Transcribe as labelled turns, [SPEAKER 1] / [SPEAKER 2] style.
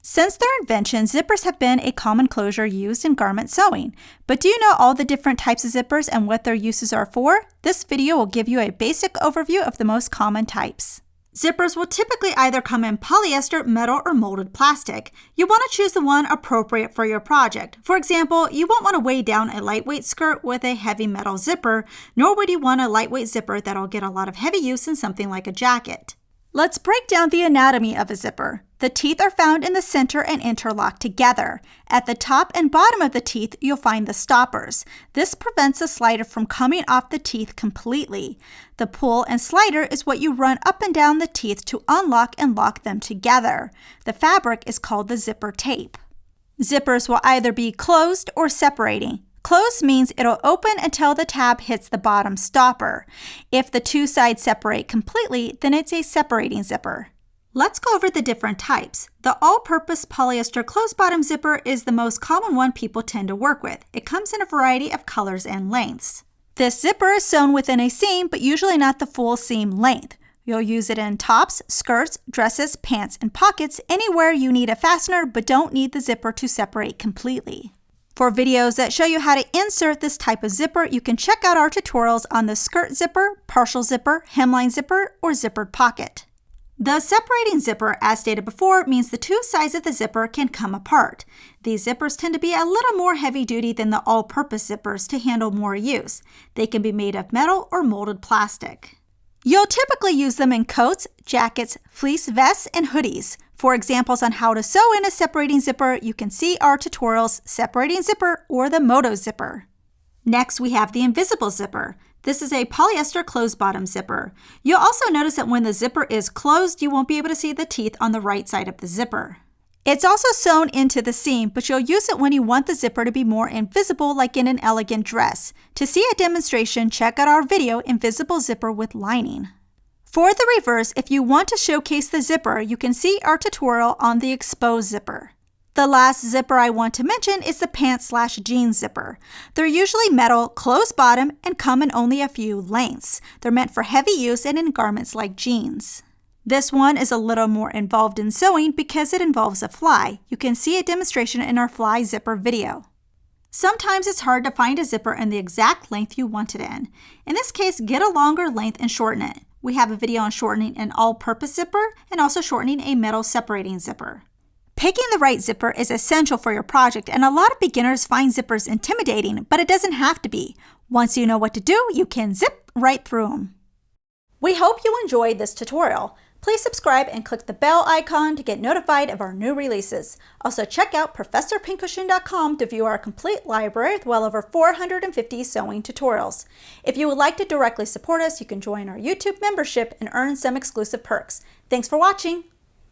[SPEAKER 1] Since their invention, zippers have been a common closure used in garment sewing. But do you know all the different types of zippers and what their uses are for? This video will give you a basic overview of the most common types. Zippers will typically either come in polyester, metal, or molded plastic. You want to choose the one appropriate for your project. For example, you won't want to weigh down a lightweight skirt with a heavy metal zipper, nor would you want a lightweight zipper that'll get a lot of heavy use in something like a jacket. Let's break down the anatomy of a zipper. The teeth are found in the center and interlock together. At the top and bottom of the teeth, you'll find the stoppers. This prevents the slider from coming off the teeth completely. The pull and slider is what you run up and down the teeth to unlock and lock them together. The fabric is called the zipper tape. Zippers will either be closed or separating. Closed means it'll open until the tab hits the bottom stopper. If the two sides separate completely, then it's a separating zipper. Let's go over the different types. The all-purpose polyester closed-bottom zipper is the most common one people tend to work with. It comes in a variety of colors and lengths. This zipper is sewn within a seam, but usually not the full seam length. You'll use it in tops, skirts, dresses, pants, and pockets, anywhere you need a fastener but don't need the zipper to separate completely. For videos that show you how to insert this type of zipper, you can check out our tutorials on the skirt zipper, partial zipper, hemline zipper, or zippered pocket. The separating zipper, as stated before, means the two sides of the zipper can come apart. These zippers tend to be a little more heavy-duty than the all-purpose zippers to handle more use. They can be made of metal or molded plastic. You'll typically use them in coats, jackets, fleece vests, and hoodies. For examples on how to sew in a separating zipper, you can see our tutorials, Separating Zipper or the Moto Zipper. Next, we have the invisible zipper. This is a polyester closed-bottom zipper. You'll also notice that when the zipper is closed, you won't be able to see the teeth on the right side of the zipper. It's also sewn into the seam, but you'll use it when you want the zipper to be more invisible, like in an elegant dress. To see a demonstration, check out our video, Invisible Zipper with Lining. For the reverse, if you want to showcase the zipper, you can see our tutorial on the exposed zipper. The last zipper I want to mention is the pants/jeans zipper. They're usually metal, closed bottom, and come in only a few lengths. They're meant for heavy use and in garments like jeans. This one is a little more involved in sewing because it involves a fly. You can see a demonstration in our fly zipper video. Sometimes it's hard to find a zipper in the exact length you want it in. In this case, get a longer length and shorten it. We have a video on shortening an all-purpose zipper and also shortening a metal separating zipper. Picking the right zipper is essential for your project, and a lot of beginners find zippers intimidating, but it doesn't have to be. Once you know what to do, you can zip right through them. We hope you enjoyed this tutorial. Please subscribe and click the bell icon to get notified of our new releases. Also check out ProfessorPincushion.com to view our complete library with well over 450 sewing tutorials. If you would like to directly support us, you can join our YouTube membership and earn some exclusive perks. Thanks for watching!